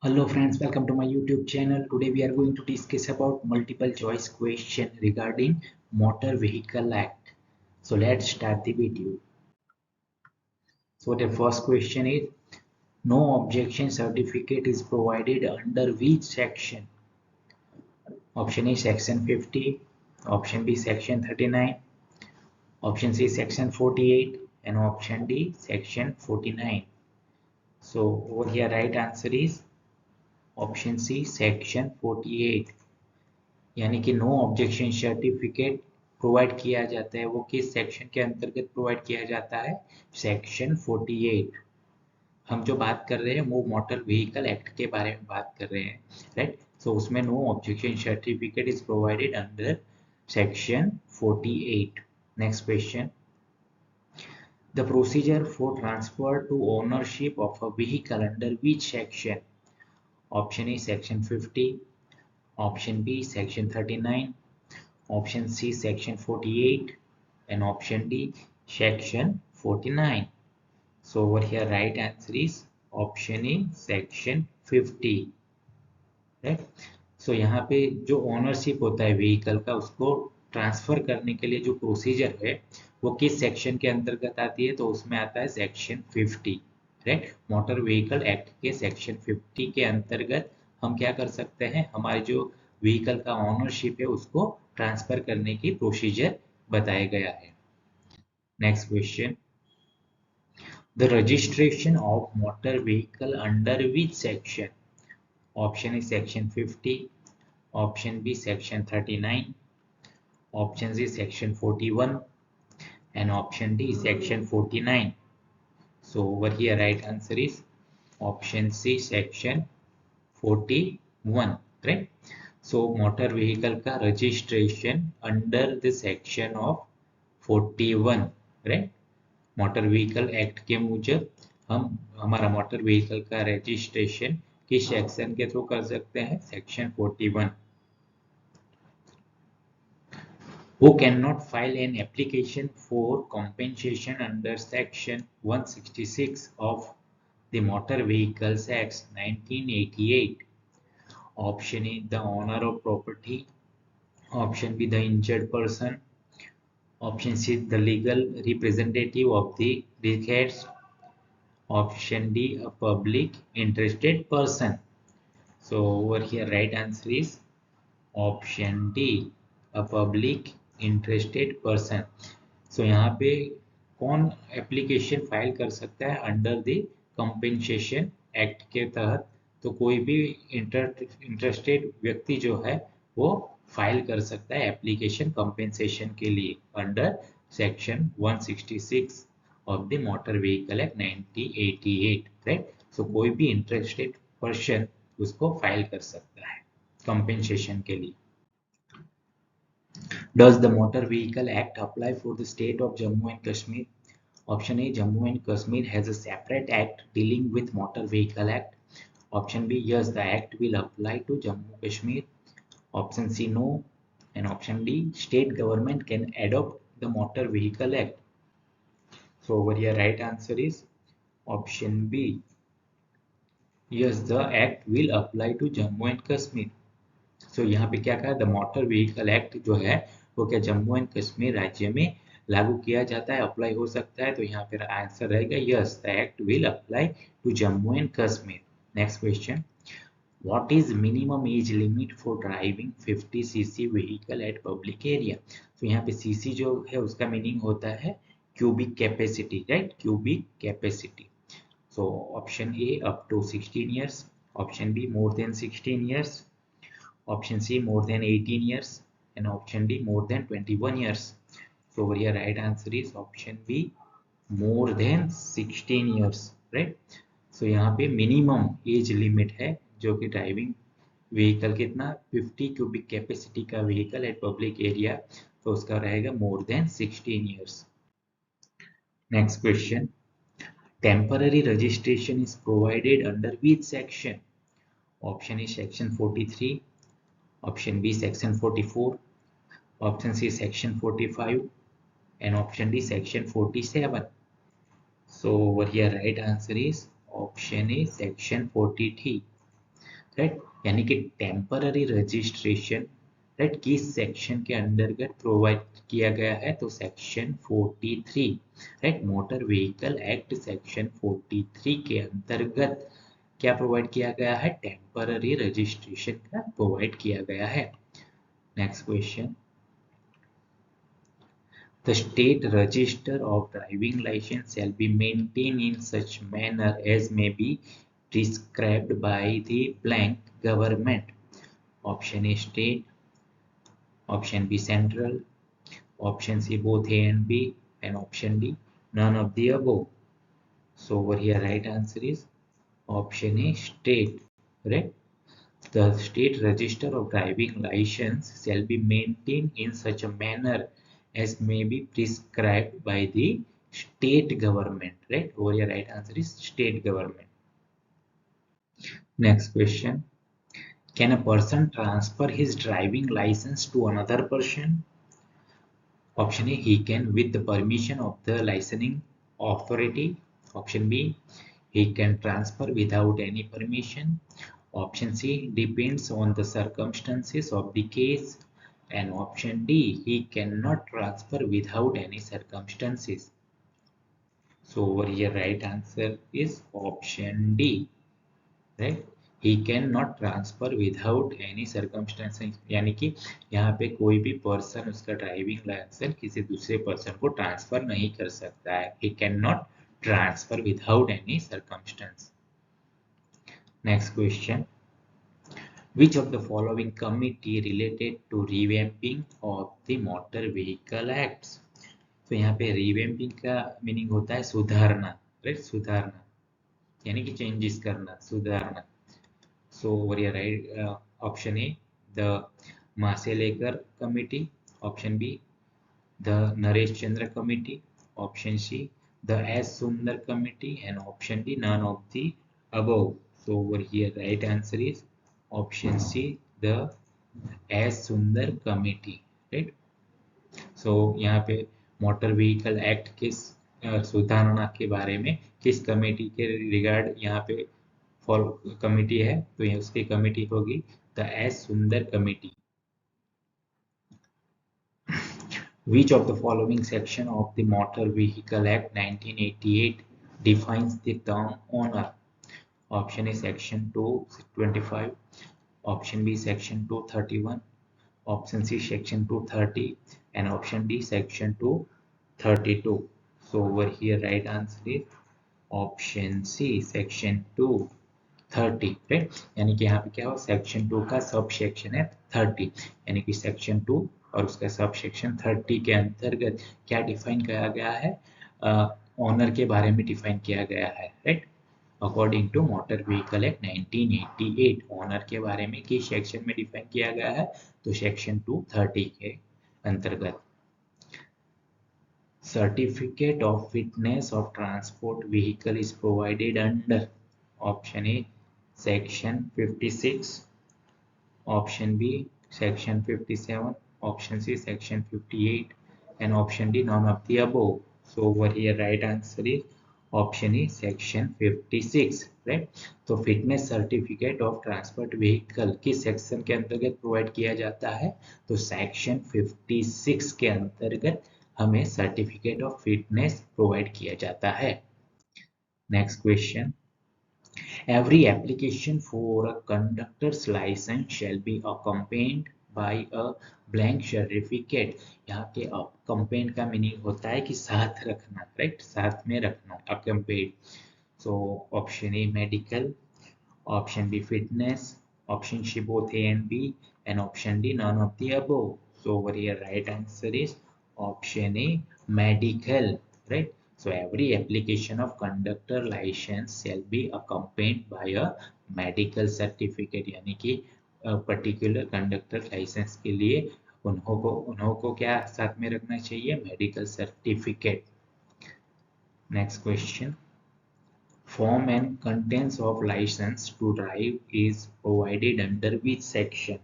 Hello friends, welcome to my YouTube channel. Today we are going to discuss about multiple choice question regarding Motor Vehicle Act. So let's start the video. So the first question is, no objection certificate is provided under which section? Option A section 50, option B section 39, option C section 48 and option D section 49. So over here right answer is option C section 48. यानी कि no objection certificate provide किया जाता है वो किस section के अंतर्गत provide किया जाता है सेक्शन 48। हम जो बात कर रहे हैं वो मोटर व्हीकल एक्ट के बारे में बात कर रहे हैं राइट। सो उसमें no objection certificate is provided under section 48। Next question, the procedure for transfer to ownership of a vehicle under which section? Option A section 50, option B section 39, option C section 48 and option D section 49. So over here right answer is option A section 50, right? So यहाँ पे जो ownership होता है vehicle का उसको transfer करने के लिए जो प्रोसीजर है वो किस सेक्शन के अंतर्गत आती है तो उसमें आता है section 50, right. Motor vehicle act के सेक्शन 50 के अंतर्गत हम क्या कर सकते हैं, हमारे जो व्हीकल का ओनरशिप है उसको ट्रांसफर करने की प्रोसीजर बताया गया है। Next question, the registration of motor vehicle under which section? Option A section 50, option B section 39, option C section 41 and option D section 49. So over here right answer is option C section 41, right? So motor vehicle का registration under the section of 41, right? Motor vehicle act के मुजब हम हमारा motor vehicle का registration किस section के through कर सकते हैं, section 41। Who cannot file an application for compensation under section 166 of the Motor Vehicles Act 1988? Option A, the owner of property. Option B, the injured person. Option C, the legal representative of the deceased. Option D, a public interested person. So over here right answer is option D, a public interested person. So यहाँ पे कौन application file कर सकता है under the compensation act के तहत, तो कोई भी इंटरेस्टेड व्यक्ति जो है वो फाइल कर सकता है एप्लीकेशन कंपेंसेशन के लिए under section 166 of the motor vehicle act 1988, right. So कोई भी इंटरेस्टेड पर्सन उसको फाइल कर सकता है कंपेंसेशन के लिए। Does the Motor Vehicle Act apply for the state of Jammu and Kashmir? Option A, Jammu and Kashmir has a separate act dealing with Motor Vehicle Act. Option B, yes, the act will apply to Jammu Kashmir. Option C, no. And option D, state government can adopt the Motor Vehicle Act. So over here right answer is option B. Yes, the act will apply to Jammu and Kashmir. So यहाँ पे क्या कहा, the motor vehicle act जो है वो क्या Jammu and Kashmir राज्य में लागू किया जाता है, अप्लाई हो सकता है। तो यहाँ पे आंसर रहेगा yes, the act will apply to Jammu and Kashmir. Next question, what is minimum age limit for driving 50 CC vehicle at public area? तो यहाँ पे सीसी जो है उसका मीनिंग होता है cubic capacity, right, cubic capacity. So option A up to 16 years, option B more than 16 years, option C more than 18 years and option D more than 21 years. So over here right answer is option B, more than 16 years, right? So यहाँ पे minimum age limit है जो कि driving vehicle कितना 50 cubic capacity का vehicle at public area, तो उसका रहेगा more than 16 years. Next question, temporary registration is provided under which section? Option A section 43, option B section 44, option C section 45 and option D section 47. So over here right answer is option A section 43. Right, यानी कि temporary registration right किस section के अंतर्गत provide किया गया है, तो section 43 right, motor vehicle act section 43 के अंतर्गत क्या प्रोवाइड किया गया है, टेम्पररी रजिस्ट्रेशन का प्रोवाइड किया गया है। Next question, the state register of driving license shall be maintained in such manner as may be prescribed by the blank government. Option A state, option B central, option C both A and B, and option D none of the above. So over here right answer is option A state, right? The state register of driving license shall be maintained in such a manner as may be prescribed by the state government, right? Over here right answer is state government. Next question, can a person transfer his driving license to another person? Option A, he can with the permission of the licensing authority. Option B, he can transfer without any permission. Option C, depends on the circumstances of the case. And option D, he cannot transfer without any circumstances. So over here right answer is option D, right? He cannot transfer without any circumstances, यानी कि यहाँ पे कोई भी person उसका driving licence किसी दूसरे person को ट्रांसफर नहीं कर सकता है. He cannot transfer without any circumstance. Next question, which of the following committee related to revamping of the motor vehicle acts? तो यहाँ पे revamping का मीनिंग होता है सुधारना, राइट, सुधारना यानी कि चेंजेस करना, सुधारना. So over here, right, option A, the Maselekar committee. Option B, the Naresh Chandra committee. Option C, the S. Sundar committee. And option D, none of the above. So over here, right answer is option C, the S. Sundar committee. Right. So यहाँ पे motor vehicle act किस सुधारणा के बारे में किस committee के regard यहाँ पे फॉर कमिटी है, तो ये उसकी कमिटी होगी द एस सुंदर committee. Which of the following section of the Motor Vehicle Act 1988 defines the term owner? Option A section 225, option B section 231, option C section 230, and option D section 232. So over here right answer is option C section 230, right, यानी कि यहाँ पे क्या हो, section 2 का sub section है 30, यानी कि सेक्शन 2 और उसका सब सेक्शन 30 के अंतर्गत क्या डिफाइन किया गया है, ऑनर के बारे में डिफाइन किया गया है, right. According to motor vehicle act 1988 owner के बारे में किस सेक्शन में डिफाइन किया गया है, तो सेक्शन 230 के अंतर्गत. Certificate of fitness of transport vehicle is provided under option A section 56, option B section 57, option C section 58, and option D none of the above. So over here right answer is option E section 56, right. तो fitness certificate of transport vehicle किस section के अंतर्गत provide किया जाता है, तो section 56 के अंतर्गत हमें सर्टिफिकेट ऑफ फिटनेस प्रोवाइड किया जाता है. Next question, every application for a conductor's license shall be accompanied by a blank certificate. यहाँ पे accompanied का मीनिंग होता है कि साथ रखना, राइट, साथ में रखना, accompanied. So option A medical, option B fitness, option C both A and B, and option D none of the above. So over here right answer is option A medical, right. So every application of conductor license shall be accompanied by a medical certificate, यानी कि particular conductor licence के लिए उन्हों को क्या साथ में रखना चाहिए, medical certificate. Next question, form and contents of license to drive is provided under which section?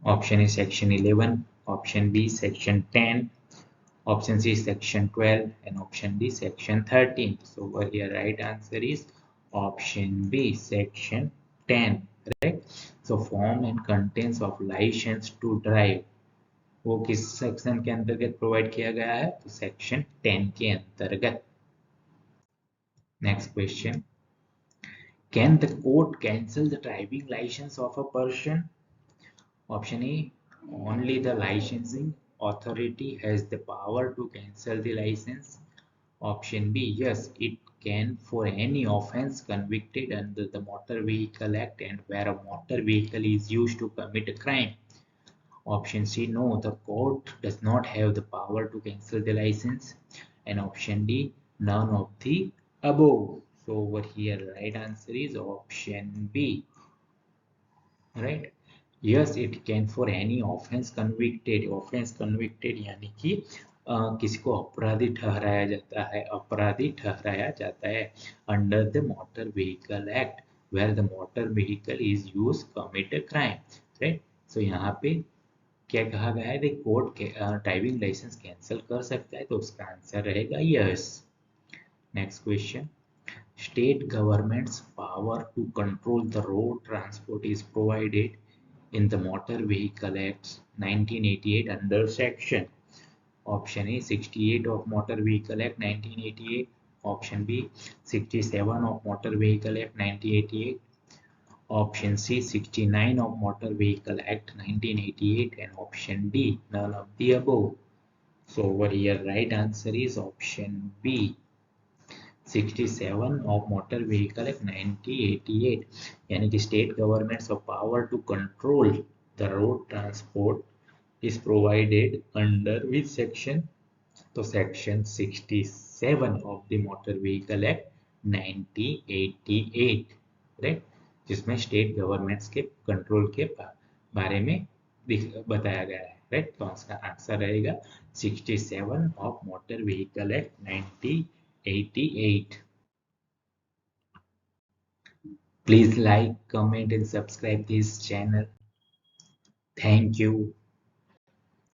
Option A section 11, option B section 10, option C section 12, and option D section 13. So over here right answer is option B section 10, right? So form and contents of license to drive वो किस section के अंतर्गत provide किया गया है? तो section 10 के अंतर्गत। Next question, can the court cancel the driving licence of a person? Option A, only the licensing authority has the power to cancel the license. Option B, yes, it can for any offense convicted under the Motor Vehicle Act and where a motor vehicle is used to commit a crime. Option C, no, the court does not have the power to cancel the license. And option D, none of the above. So over here, right answer is option B. Right? Yes, it can for any offense convicted. Offense convicted यानी कि किसी को अपराधी ठहराया जाता है under the motor vehicle act where the motor vehicle is used commit a crime, right? So यहाँ पे क्या कहा गया है, कोर्ट के ड्राइविंग लाइसेंस कैंसिल कर सकता है, तो उसका आंसर रहेगा yes. Next question, state government's power to control the road transport is provided in the Motor Vehicle Act 1988 under section. Option A, 68 of Motor Vehicle Act 1988. Option B, 67 of Motor Vehicle Act 1988. Option C, 69 of Motor Vehicle Act 1988. And option D, none of the above. So over here, right answer is option B. 67 of Motor Vehicle Act 1988 यानी कि state governments of power to control the road transport is provided under which section? तो section 67 of the motor vehicle act 1988, right, जिसमें state governments के control के बारे में बताया गया है, राइट। तो इसका आंसर रहेगा 67 of motor vehicle act 1988। Please like, comment and subscribe this channel. Thank you.